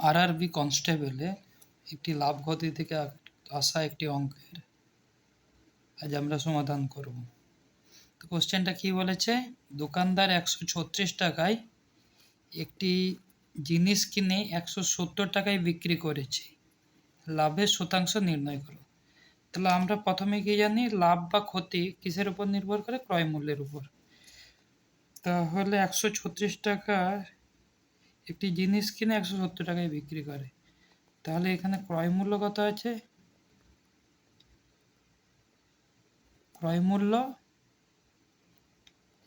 RRB কনস্টেবলে একটি লাভ ক্ষতি থেকে আসা একটি অঙ্কের আজ আমরা সমাধান করব। তো কোশ্চেনটা কি বলেছে, দোকানদার 136 টাকায় একটি জিনিস কিনে 170 টাকায় বিক্রি করেছে, লাভের শতাংশ নির্ণয় করো। তাহলে আমরা প্রথমে কি জানি, লাভ বা ক্ষতি কিসের উপর নির্ভর করে? ক্রয় মূল্যের উপর। তাহলে 136 টাকার একটি জিনিস কিনে 170 টাকায় বিক্রি করে, তাহলে এখানে ক্রয় মূল্য কত আছে? ক্রয় মূল্য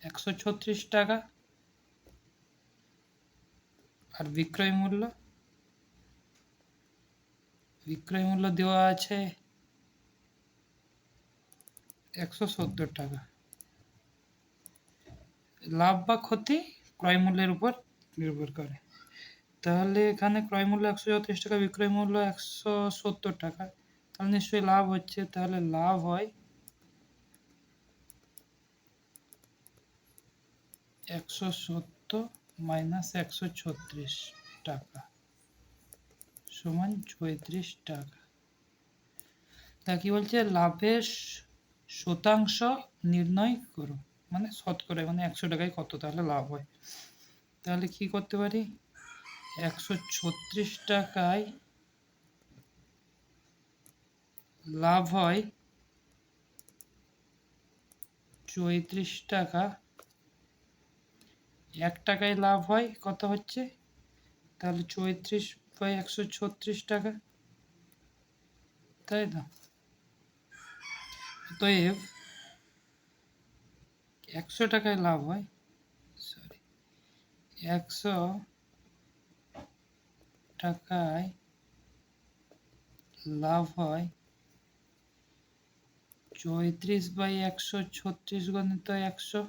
136 টাকা, আর বিক্রয় মূল্য দেওয়া আছে 170 টাকা। লাভ বা ক্ষতি ক্রয় মূল্যের উপর নির্ভর করে। তাহলে এখানে ক্রয় মূল্য 136 টাকা, বিক্রয় মূল্য 170 টাকা, তাহলে নিশ্চয়ই লাভ হচ্ছে। তাহলে লাভ হয় 170 মাইনাস 136 টাকা সমান 34 টাকা। তা কি বলছে, লাভের শতাংশ নির্ণয় করো, মানে শতকরা, মানে 100 টাকায় কত তাহলে লাভ হয়। তাহলে কি করতে পারি, 136 টাকায় লাভ হয় 34 টাকা, 1 টাকায় লাভ হয় কত হচ্ছে, তাহলে 34/136 টাকা, তাই না? অতএব 100 টাকায় লাভ হয়, 100 টাকায় লাভ হয় 34/136 গণিত 100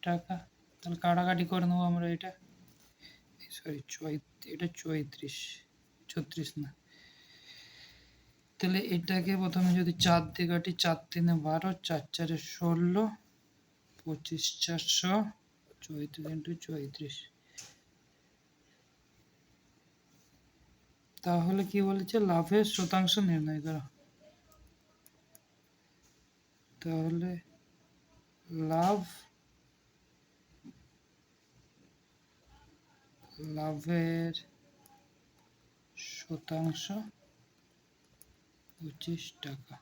টাকা। তাহলে কাটাকাটি করে নেবো আমরা, এটা এটা 34 না। তাহলে এটাকে প্রথমে যদি 4 দিয়ে কাটি, 4 3 12, 4 4 16, 25 400, 34 তাহলে কি বলেছে, লাভের শতাংশ নির্ণয় করা। তাহলে লাভের শতাংশ 25 টাকা,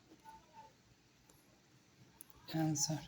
অ্যান্সার।